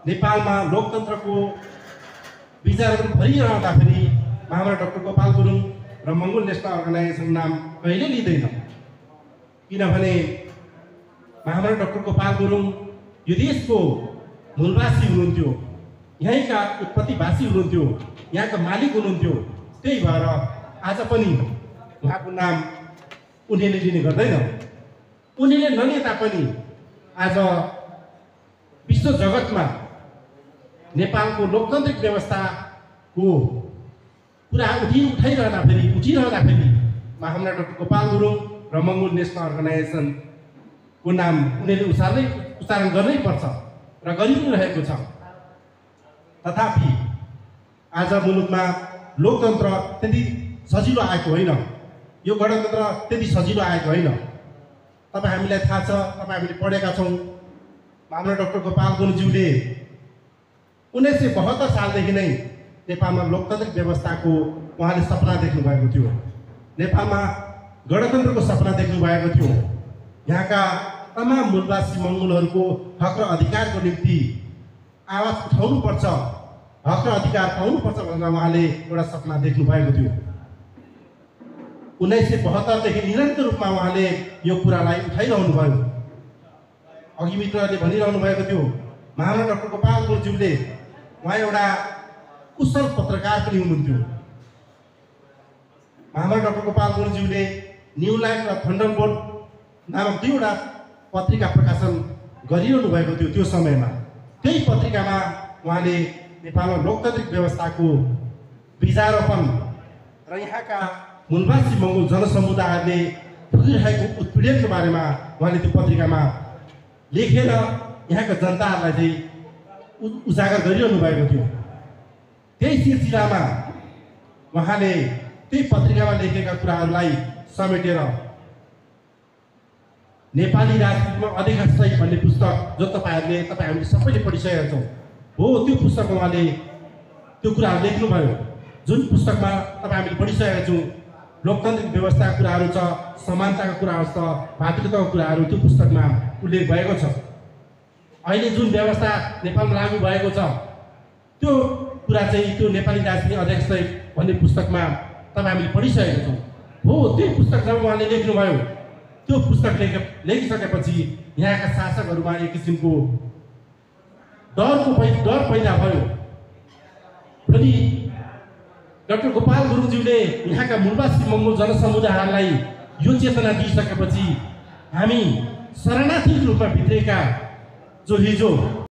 नेपालमा लोकतन्त्रको विचारहरू भरिरहँदाखेरि महामना डाक्टर गोपाल गुरुङ र मङ्गोल नेसनल अर्गनाइजेसन नाम कहिले लिँदैन। किनभने महामना डाक्टर गोपाल गुरुङ यो देशको मूलवासी हुनुहुन्थ्यो, यहीँका उत्पत्तिवासी हुनुहुन्थ्यो, यहाँका मालिक हुनुहुन्थ्यो। त्यही भएर आज पनि उहाँको नाम उनीहरूले लिने गर्दैन। उनीहरूले नलिए तापनि आज विश्व जगतमा नेपालको लोकतान्त्रिक व्यवस्थाको कुरा उठिरहँदाखेरि महामना डाक्टर गोपाल गुरुङ र मङ्गोल नेसनल अर्गनाइजेसनको नाम उनीहरूले उच्चारण गर्नै पर्छ र गरि पनि रहेको छ। तथापि आज मुलुकमा लोकतन्त्र त्यति सजिलो आएको होइन, यो गणतन्त्र त्यति सजिलो आएको होइन। तपाईँ हामीलाई थाहा छ, तपाईँ हामीले पढेका छौँ। महामना डाक्टर गोपाल गुरुङज्यूले 1972 सालदेखि नै नेपालमा लोकतान्त्रिक व्यवस्थाको उहाँले सपना देख्नु भएको थियो, नेपालमा गणतन्त्रको सपना देख्नु भएको थियो। यहाँका तमाम मूलवासी मङ्गोलहरूको हक र अधिकारको निम्ति आवाज उठाउनुपर्छ, हक र अधिकार पाउनुपर्छ भनेर उहाँले एउटा सपना देख्नु भएको थियो। 1972 देखि निरन्तर रूपमा उहाँले यो कुरालाई उठाइरहनु भयो। अघि मित्रहरूले भनिरहनु भएको थियो, महामना डाक्टर गोपाल गुरुङज्यूले उहाँ एउटा कुशल पत्रकार पनि हुनुहुन्थ्यो। महामना डाक्टर गोपाल गुरुङज्यूले न्यू लाइफ र थन्डरबोल्ट नामक दुईवटा पत्रिका प्रकाशन गरिरहनु भएको थियो। त्यो समयमा त्यही पत्रिकामा उहाँले नेपालमा लोकतान्त्रिक व्यवस्थाको विचारोपण र यहाँका मूलवासी मङ्गोल जनसमुदायहरूले भोगिरहेको उत्पीडनको बारेमा उहाँले त्यो पत्रिकामा लेखेर यहाँका जनताहरूलाई चाहिँ उजागर गरिरहनु भएको थियो। त्यही सिलसिलामा उहाँले त्यही पत्रिकामा लेखेका कुराहरूलाई समेटेर नेपाली राजनीतिमा अध्यक्ष सही भन्ने पुस्तक जो हामीले सबैले पढिसकेका छौँ हो, त्यो पुस्तकमा उहाँले त्यो कुराहरू लेख्नुभयो। जुन पुस्तकमा हामीले पढिसकेका छौँ, लोकतान्त्रिक व्यवस्थाका कुराहरू छ, समानताका कुराहरू छ, भातृत्वका कुराहरू त्यो पुस्तकमा उल्लेख भएको छ। अहिले जुन व्यवस्था नेपालमा लागू भएको छ त्यो कुरा चाहिँ त्यो नेपाली राजनीति अध्यक्ष भन्ने पुस्तकमा हामीले पढिसकेका छौँ हो। त्यो पुस्तक जब उहाँले लेख्नुभयो, त्यो पुस्तक लेखिसकेपछि यहाँका शासकहरूमा एक किसिमको डर पैदा भयो। अनि डाक्टर गोपाल गुरुङज्यूले यहाँका मूलवासी मङ्गोल जनसमुदायहरूलाई यो चेतना दिइसकेपछि हामी शरणार्थी रूपमा भित्रेका जो हिजो